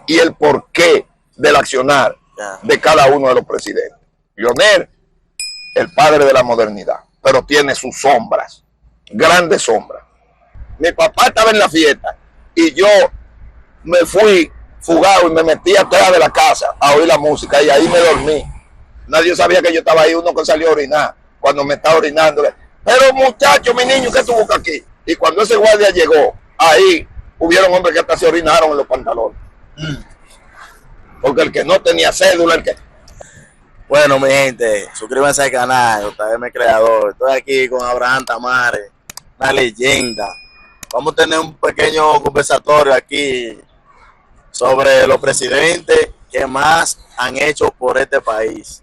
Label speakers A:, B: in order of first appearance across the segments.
A: y el porqué del accionar de cada uno de los presidentes. Leonel, el padre de la modernidad, pero tiene sus sombras, grandes sombras. Mi papá estaba en la fiesta y yo me fui fugado y me metí atrás de la casa a oír la música y ahí me dormí. Nadie sabía que yo estaba ahí, uno que salió a orinar, cuando me estaba orinando. Pero muchacho, mi niño, ¿qué tú buscas aquí? Y cuando ese guardia llegó, ahí hubieron hombres que hasta se orinaron en los pantalones. Porque el que no tenía cédula, el que...
B: Bueno, mi gente, suscríbanse al canal, JM Creador. Estoy aquí con Abraham Tamares, una leyenda. Vamos a tener un pequeño conversatorio aquí sobre los presidentes que más han hecho por este país.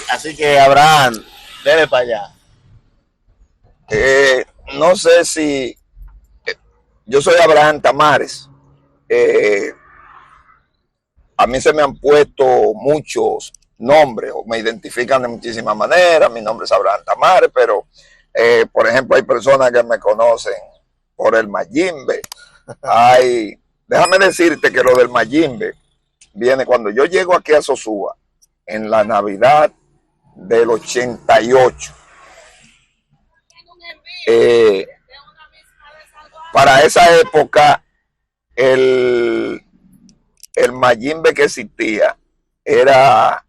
B: Así que, Abraham, dele para allá.
A: No sé si... Yo soy Abraham Tamares. A mí se me han puesto muchos nombres, o me identifican de muchísimas maneras. Mi nombre es Abraham Tamares, pero, por ejemplo, hay personas que me conocen por el Mayimbe. Déjame decirte que lo del Mayimbe viene cuando yo llego aquí a Sosúa, en la Navidad del 88. Para esa época, el Mayimbe que existía era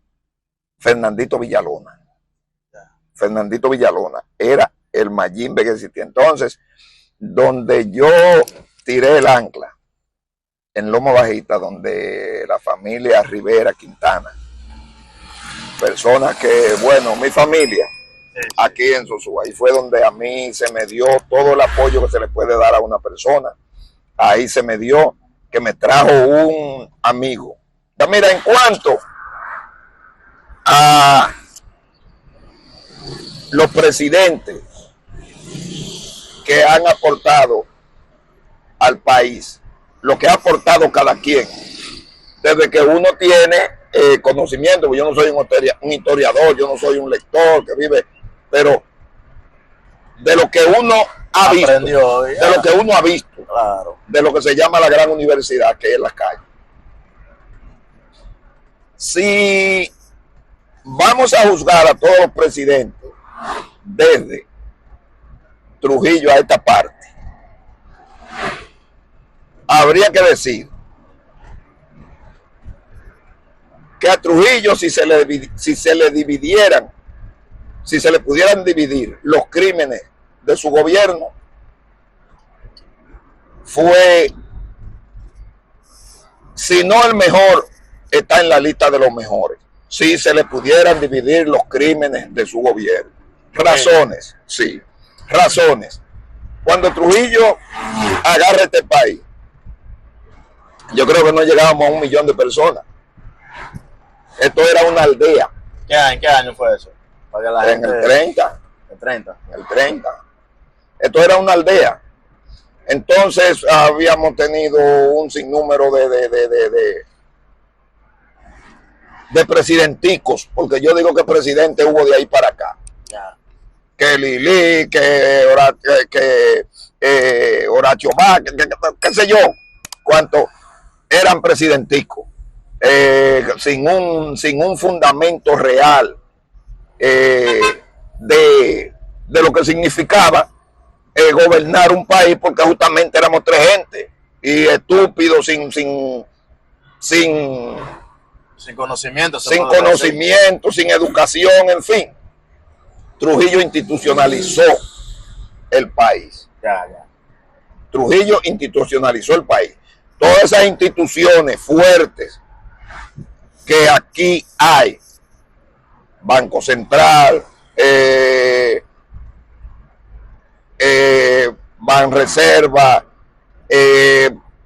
A: Fernandito Villalona. Fernandito Villalona era el Mayimbe que existía. Entonces, donde yo tiré el ancla, en Loma Bajita, donde la familia Rivera Quintana, personas que, bueno, mi familia, aquí en Sosúa, ahí fue donde a mí se me dio todo el apoyo que se le puede dar a una persona. Ahí se me dio que me trajo un amigo. Ya mira, en cuanto a los presidentes que han aportado al país, lo que ha aportado cada quien, desde que uno tiene conocimiento, porque yo no soy un historiador, yo no soy un lector que vive, pero de lo que uno ha visto, de lo que uno ha visto, claro, de lo que se llama la gran universidad, que es la calle. Si vamos a juzgar a todos los presidentes desde Trujillo a esta parte, habría que decir que a Trujillo, si se le pudieran dividir los crímenes de su gobierno, fue, si no el mejor, está en la lista de los mejores. Si se le pudieran dividir los crímenes de su gobierno. Razones, sí, razones. Cuando Trujillo agarra este país, yo creo que no llegábamos a 1 millón de personas. Esto era una aldea.
B: ¿En qué año fue eso?
A: En el 30.
B: El 30.
A: El 30. Esto era una aldea. Entonces habíamos tenido un sinnúmero de presidenticos, porque yo digo que presidente hubo de ahí para acá.
B: Ya.
A: Que Lili, que Horacio Bach, qué sé yo, cuántos eran presidenticos, sin un fundamento real de lo que significaba gobernar un país, porque justamente éramos 3 gente y estúpidos, sin
B: conocimiento,
A: sin conocimiento, sin educación, en fin. Trujillo institucionalizó el país.
B: Ya.
A: Trujillo institucionalizó el país. Todas esas instituciones fuertes que aquí hay, Banco Central, Banreserva,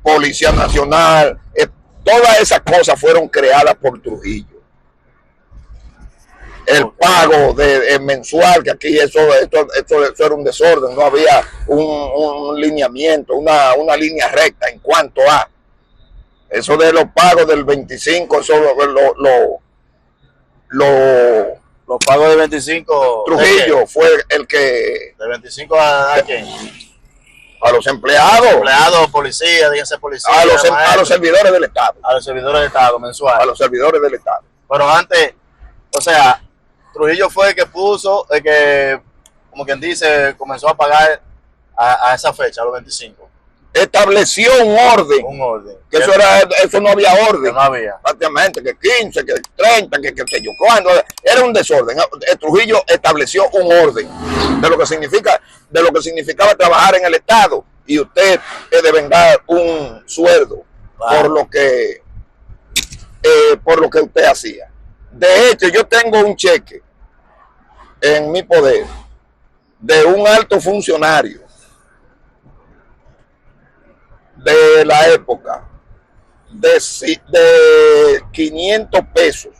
A: Policía Nacional, todas esas cosas fueron creadas por Trujillo. El pago mensual, que aquí esto era un desorden, no había un lineamiento, una línea recta en cuanto a eso de los pagos del 25, eso
B: los pagos de 25.
A: Trujillo fue el que...
B: ¿De 25 a quién?
A: A los empleados.
B: Empleados, policía, díganse policía.
A: A los servidores del Estado.
B: A los servidores del Estado mensual.
A: A los servidores del Estado.
B: Pero antes, o sea, Trujillo fue el que puso, el que, como quien dice, comenzó a pagar a esa fecha, a los 25.
A: Estableció un orden.
B: Un orden.
A: Que eso no había orden.
B: No había.
A: Prácticamente, que 15, que 30, que yo cuando. Era un desorden. El Trujillo estableció un orden de lo que significaba trabajar en el Estado y usted devengar un sueldo por lo que usted hacía. De hecho, yo tengo un cheque en mi poder de un alto funcionario de la época de 500 pesos.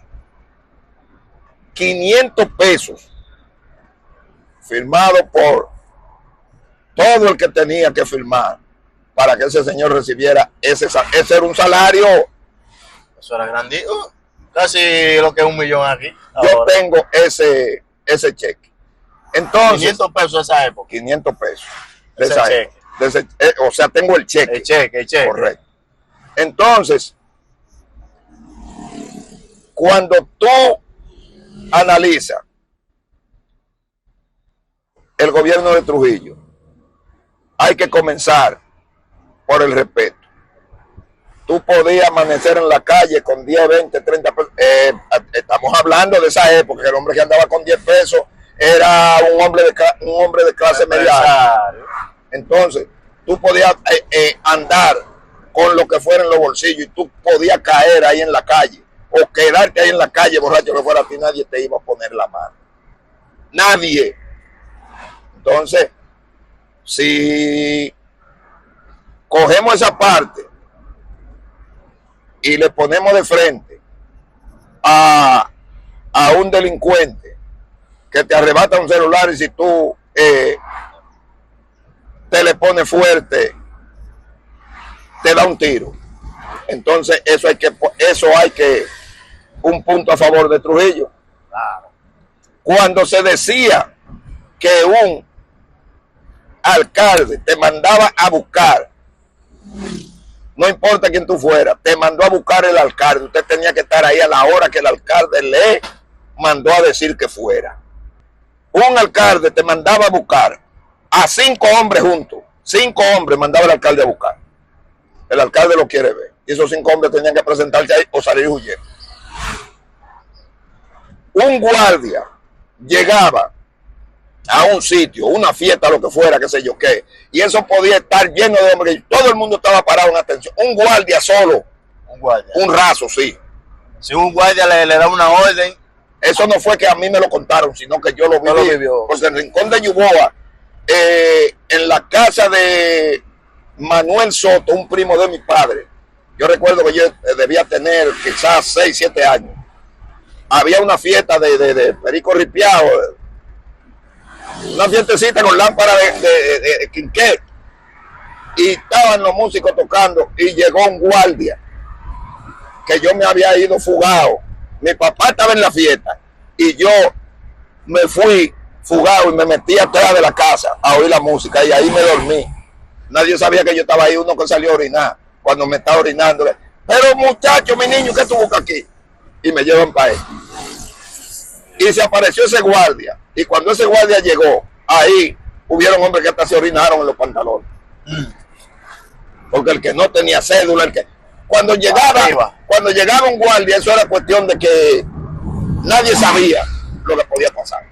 A: 500 pesos firmado por todo el que tenía que firmar para que ese señor recibiera ese era un salario.
B: Eso era grandísimo, casi lo que es 1 millón aquí.
A: Yo
B: ahora
A: tengo ese cheque. Entonces,
B: 500 pesos de esa época.
A: 500 pesos
B: de esa época.
A: O sea, tengo el cheque.
B: El cheque.
A: Correcto. Entonces, cuando tú analizas el gobierno de Trujillo, hay que comenzar por el respeto. Tú podías amanecer en la calle con 10, 20, 30 pesos. Estamos hablando de esa época, que el hombre que andaba con 10 pesos era un hombre de clase media. Entonces, tú podías andar con lo que fuera en los bolsillos y tú podías caer ahí en la calle o quedarte ahí en la calle borracho que fuera a ti, nadie te iba a poner la mano. Nadie. Entonces, si cogemos esa parte y le ponemos de frente a un delincuente que te arrebata un celular y si tú te le pones fuerte, te da un tiro. Entonces eso hay que un punto a favor de Trujillo. Cuando se decía que un alcalde te mandaba a buscar, no importa quién tú fueras, te mandó a buscar el alcalde, usted tenía que estar ahí a la hora que el alcalde le mandó a decir que fuera. Un alcalde te mandaba a buscar a 5 hombres juntos. 5 hombres mandaba el alcalde a buscar. El alcalde lo quiere ver. Y esos 5 hombres tenían que presentarse ahí o salir huyendo. Un guardia llegaba a un sitio, una fiesta, lo que fuera, qué sé yo qué, y eso podía estar lleno de hombres, y todo el mundo estaba parado en atención. Un guardia solo, un raso, sí.
B: Si un guardia le da una orden.
A: Eso no fue que a mí me lo contaron, sino que yo lo viví. Porque en el Rincón de Yuboa, en la casa de Manuel Soto, un primo de mi padre, yo recuerdo que yo debía tener quizás 6, 7 años. Había una fiesta de perico ripiado, una fiestecita con lámpara de quinqué, y estaban los músicos tocando y llegó un guardia que yo me había ido fugado. Mi papá estaba en la fiesta y yo me fui fugado y me metí atrás de la casa a oír la música y ahí me dormí. Nadie sabía que yo estaba ahí, uno que salió a orinar cuando me estaba orinando. Pero muchacho, mi niño, ¿qué tú buscas aquí? Y me llevan para él. Y se apareció ese guardia. Y cuando ese guardia llegó, ahí hubieron hombres que hasta se orinaron en los pantalones. Porque el que no tenía cédula, cuando llegaba un guardia, eso era cuestión de que nadie sabía lo que podía pasar.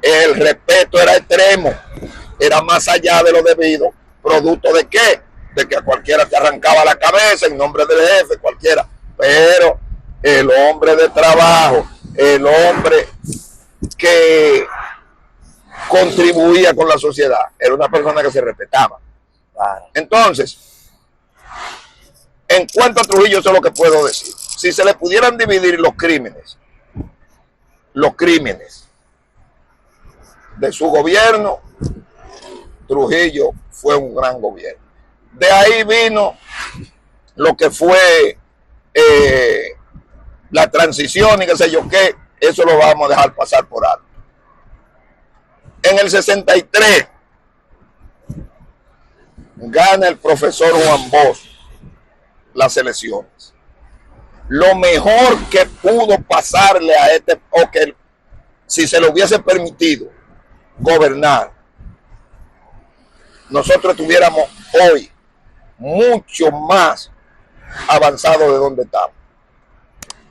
A: El respeto era extremo, era más allá de lo debido. ¿Producto de qué? De que a cualquiera te arrancaba la cabeza en nombre del jefe, cualquiera. Pero el hombre de trabajo, el hombre que contribuía con la sociedad, era una persona que se respetaba. Entonces, en cuanto a Trujillo, eso es lo que puedo decir. Si se le pudieran dividir los crímenes de su gobierno, Trujillo fue un gran gobierno. De ahí vino lo que fue la transición y qué sé yo qué, eso lo vamos a dejar pasar por alto. En el 63, gana el profesor Juan Bosch las elecciones. Lo mejor que pudo pasarle a o que si se le hubiese permitido gobernar, nosotros estuviéramos hoy mucho más avanzados de donde estamos.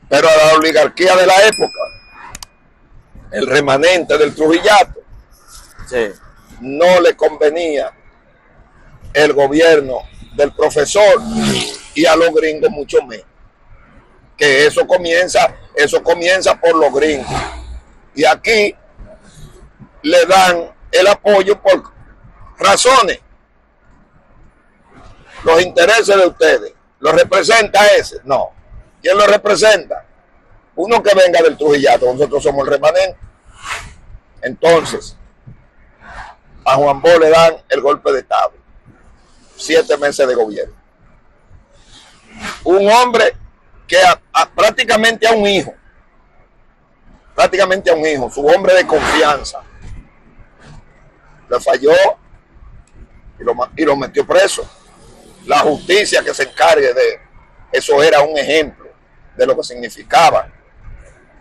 A: Pero a la oligarquía de la época, el remanente del Trujillato,
B: Sí.
A: no le convenía el gobierno del profesor, y a los gringos mucho menos. Que eso comienza por los gringos. Y aquí le dan el apoyo por razones. Los intereses de ustedes, ¿los representa ese? No. ¿Quién lo representa? Uno que venga del Trujillato, nosotros somos el remanente. Entonces, a Juan Bosch le dan el golpe de estado. 7 meses de gobierno. Un hombre que prácticamente a un hijo, su hombre de confianza, le falló y lo metió preso. La justicia que se encargue de eso era un ejemplo de lo que significaba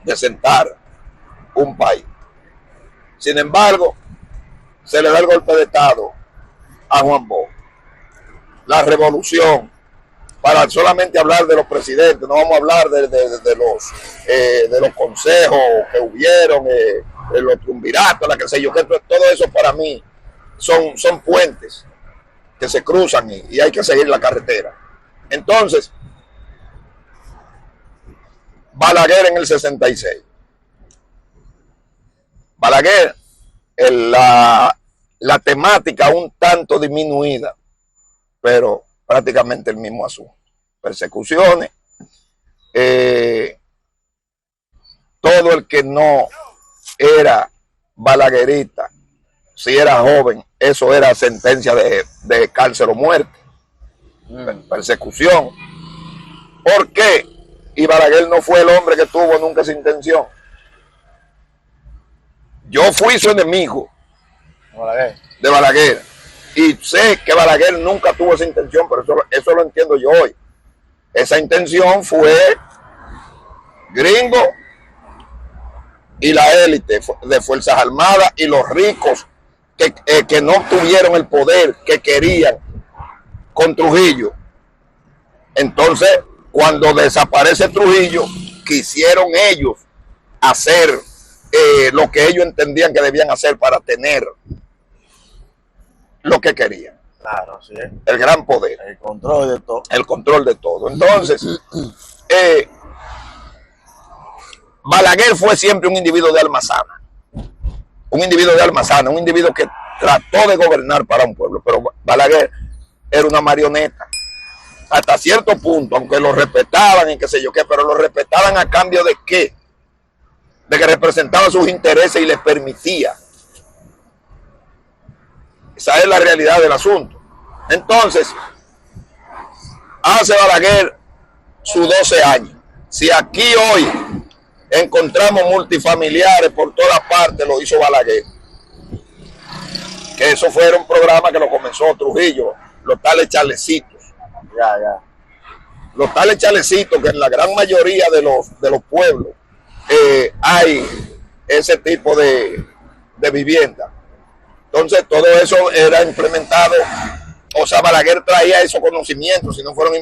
A: desentar un país. Sin embargo, se le da el golpe de estado a Juan Bosch. La revolución, para solamente hablar de los presidentes, no vamos a hablar de los consejos que hubieron, de los triunviratos, la que sé yo, que todo eso para mí son puentes que se cruzan y hay que seguir la carretera. Entonces, Balaguer en el 66. Balaguer, la temática un tanto disminuida, pero prácticamente el mismo asunto. Persecuciones. Todo el que no era balaguerista, si era joven, eso era sentencia de cárcel o muerte. Persecución. ¿Por qué? Y Balaguer no fue el hombre que tuvo nunca esa intención. Yo fui su enemigo de Balaguer. Y sé que Balaguer nunca tuvo esa intención, pero eso lo entiendo yo hoy. Esa intención fue gringo y la élite de Fuerzas Armadas y los ricos que no tuvieron el poder que querían con Trujillo. Entonces, cuando desaparece Trujillo, quisieron ellos hacer lo que ellos entendían que debían hacer para tener lo que querían.
B: Claro, sí.
A: El gran poder.
B: El control de todo.
A: El control de todo. Entonces, Balaguer fue siempre un individuo de alma sana. Un individuo de alma sana, un individuo que trató de gobernar para un pueblo. Pero Balaguer era una marioneta. Hasta cierto punto, aunque lo respetaban y qué sé yo qué, pero lo respetaban a cambio de qué? De que representaba sus intereses y les permitía. Esa es la realidad del asunto. Entonces, hace Balaguer sus 12 años. Si aquí hoy encontramos multifamiliares por todas partes, lo hizo Balaguer. Que eso fue un programa que lo comenzó Trujillo, los tales chalecitos. Los tales chalecitos que en la gran mayoría de los pueblos hay ese tipo de vivienda. Entonces todo eso era implementado, o sea, Balaguer traía esos conocimientos, si no fueron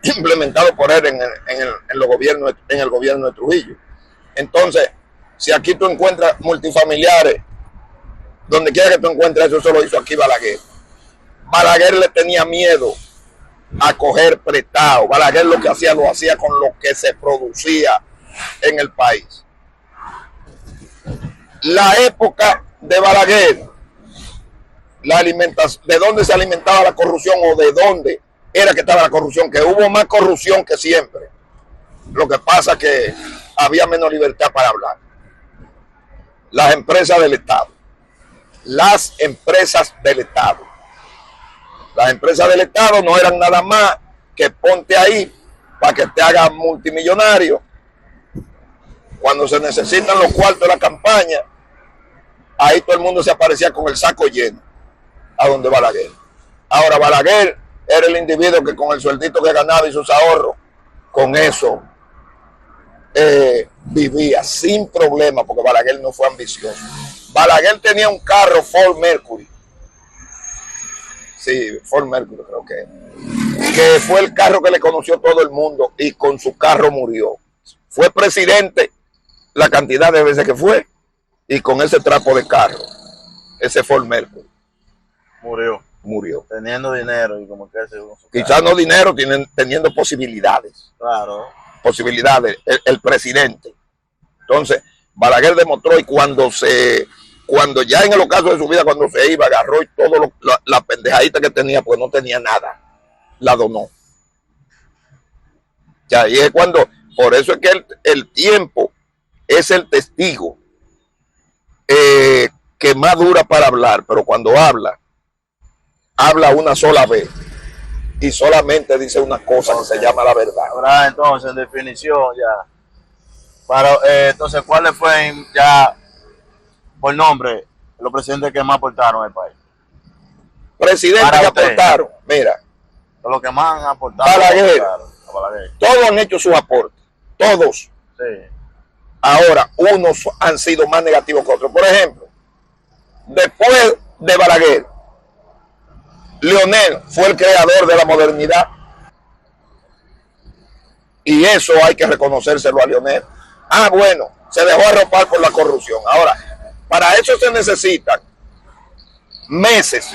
A: implementados por él en el gobierno de Trujillo. Entonces, si aquí tú encuentras multifamiliares, donde quiera que tú encuentres eso lo hizo aquí Balaguer. Balaguer le tenía miedo a coger prestado. Balaguer lo que hacía, lo hacía con lo que se producía en el país. La época de Balaguer, la alimentación, de dónde se alimentaba la corrupción o de dónde era que estaba la corrupción, que hubo más corrupción que siempre. Lo que pasa es que había menos libertad para hablar. Las empresas del Estado. Las empresas del Estado. Las empresas del Estado no eran nada más que ponte ahí para que te hagas multimillonario. Cuando se necesitan los cuartos de la campaña, ahí todo el mundo se aparecía con el saco lleno, a donde Balaguer. Ahora Balaguer era el individuo que con el sueldito que ganaba y sus ahorros, con eso vivía sin problema, porque Balaguer no fue ambicioso. Balaguer tenía un carro Ford Mercury. Sí, Ford Mercury creo que fue el carro que le conoció todo el mundo y con su carro murió. Fue presidente la cantidad de veces que fue y con ese trapo de carro, ese Ford Mercury. Murió.
B: Teniendo dinero y como que
A: quizás no dinero, teniendo posibilidades.
B: Claro.
A: Posibilidades, el presidente. Entonces, Balaguer demostró y cuando ya en el ocaso de su vida, cuando se iba, agarró y todo la pendejadita que tenía, pues no tenía nada, la donó. Ya, y es cuando, por eso es que el tiempo es el testigo que más dura para hablar, pero cuando habla una sola vez y solamente dice una cosa que se llama la verdad.
B: Ahora, entonces, en definición, ya. Entonces, ¿cuáles fueron ya, por nombre, los presidentes que más aportaron al país?
A: Presidentes que aportaron, mira.
B: Los que más han aportado.
A: Balaguer. Todos han hecho sus aportes. Todos.
B: Sí.
A: Ahora, unos han sido más negativos que otros. Por ejemplo, después de Balaguer, Leonel fue el creador de la modernidad. Y eso hay que reconocérselo a Leonel. Bueno, se dejó arropar por la corrupción. Ahora, para eso se necesitan meses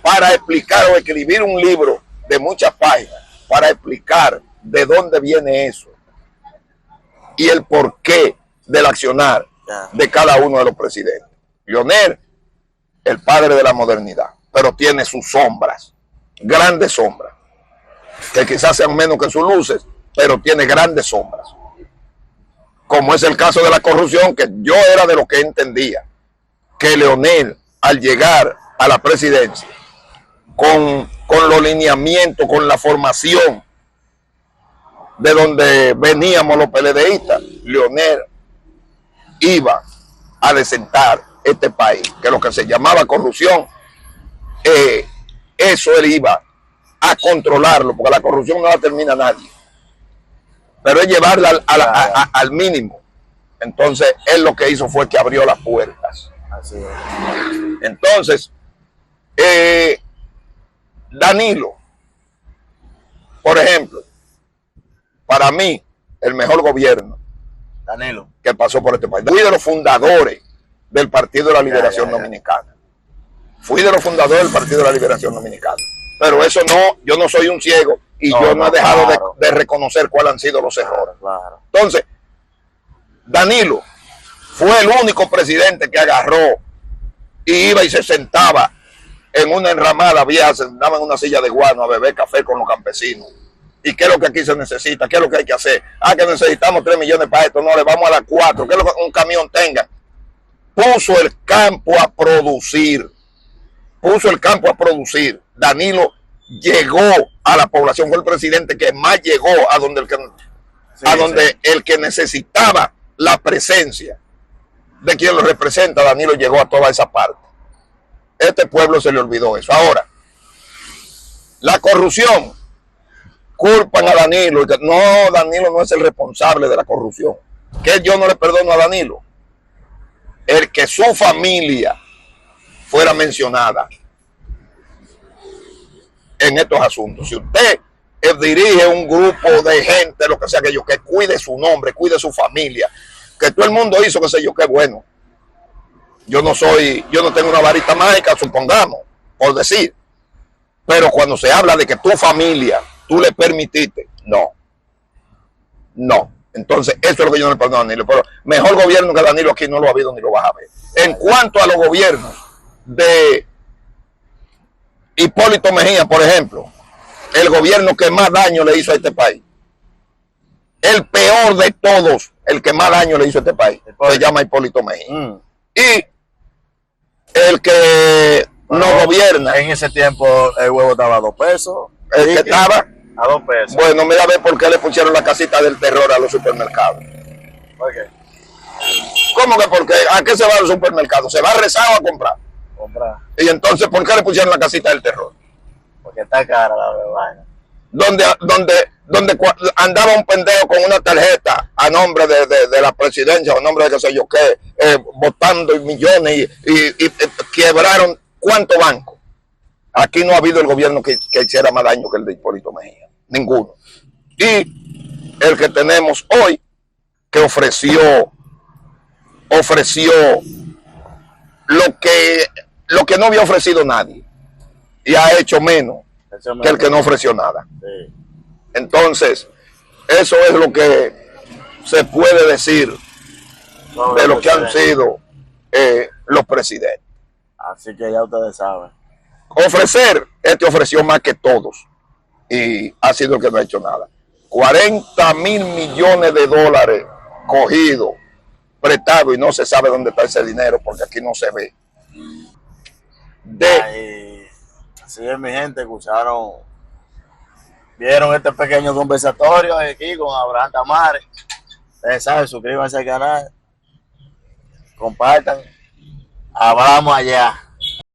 A: para explicar o escribir un libro de muchas páginas para explicar de dónde viene eso y el porqué del accionar de cada uno de los presidentes. Leonel, el padre de la modernidad, pero tiene sus sombras, grandes sombras, que quizás sean menos que sus luces, pero tiene grandes sombras. Como es el caso de la corrupción, que yo era de lo que entendía, que Leonel, al llegar a la presidencia, con los lineamientos, con la formación de donde veníamos los PLDistas, Leonel iba a desentar este país, que lo que se llamaba corrupción, eso él iba a controlarlo, porque la corrupción no la termina nadie, pero es llevarla al mínimo. Entonces él lo que hizo fue que abrió las puertas.
B: Así es.
A: Entonces Danilo, por ejemplo, para mí el mejor gobierno
B: Danilo
A: que pasó por este país. Fui de los fundadores del Partido de la Liberación Dominicana. Fui de los fundadores del Partido de la Liberación Dominicana. Pero eso no, yo no soy un ciego y yo no he dejado de reconocer cuáles han sido los errores.
B: Claro.
A: Entonces, Danilo fue el único presidente que agarró y iba y se sentaba en una enramada vieja, se sentaba en una silla de guano a beber café con los campesinos. ¿Y qué es lo que aquí se necesita? ¿Qué es lo que hay que hacer? Que necesitamos 3 millones para esto, no, le vamos a dar 4. ¿Qué es lo que un camión tenga? Puso el campo a producir. Puso el campo a producir. Danilo llegó a la población, fue el presidente que más llegó a donde el que necesitaba la presencia de quien lo representa. Danilo llegó a toda esa parte. Este pueblo se le olvidó eso. Ahora, la corrupción, culpan a Danilo. No, Danilo no es el responsable de la corrupción. Que yo no le perdono a Danilo el que su familia fuera mencionada en estos asuntos. Si usted dirige un grupo de gente, lo que sea, que cuide su nombre, cuide su familia, que todo el mundo hizo, que sé yo, qué bueno. Yo no tengo una varita mágica, supongamos, por decir. Pero cuando se habla de que tu familia, tú le permitiste, no. Entonces, eso es lo que yo no le perdono a Danilo. Pero mejor gobierno que Danilo aquí no lo ha habido ni lo vas a ver. En cuanto a los gobiernos de Hipólito Mejía, por ejemplo, el gobierno que más daño le hizo a este país, el peor de todos, el que más daño le hizo a este país, se llama Hipólito Mejía. Y el que no gobierna.
B: En ese tiempo el huevo estaba a 2 pesos.
A: El que estaba
B: a 2 pesos.
A: Bueno, mira a ver por qué le pusieron la casita del terror a los supermercados.
B: ¿Por qué?
A: ¿Cómo que por qué? ¿A qué se va al supermercado? ¿Se va a rezar o a comprar?
B: Comprar.
A: Y entonces, ¿por qué le pusieron la casita del terror?
B: porque está cara la vaina.
A: Donde andaba un pendejo con una tarjeta a nombre de la presidencia, a nombre de qué sé yo qué, votando millones y quebraron ¿cuántos bancos? Aquí no ha habido el gobierno que hiciera más daño que el de Hipólito Mejía, ninguno. Y el que tenemos hoy, que ofreció lo que no había ofrecido nadie y ha hecho menos que el que no ofreció nada.
B: Sí.
A: Entonces, eso es lo que se puede decir de lo que han sido los presidentes.
B: Así que ya ustedes saben.
A: Ofrecer, este ofreció más que todos y ha sido el que no ha hecho nada. 40,000 millones de dólares cogidos, prestados, y no se sabe dónde está ese dinero porque aquí no se ve.
B: Así es, mi gente, escucharon, vieron este pequeño conversatorio aquí con Abraham Tamares. Ustedes saben, suscríbanse al canal, compartan. Hablamos allá.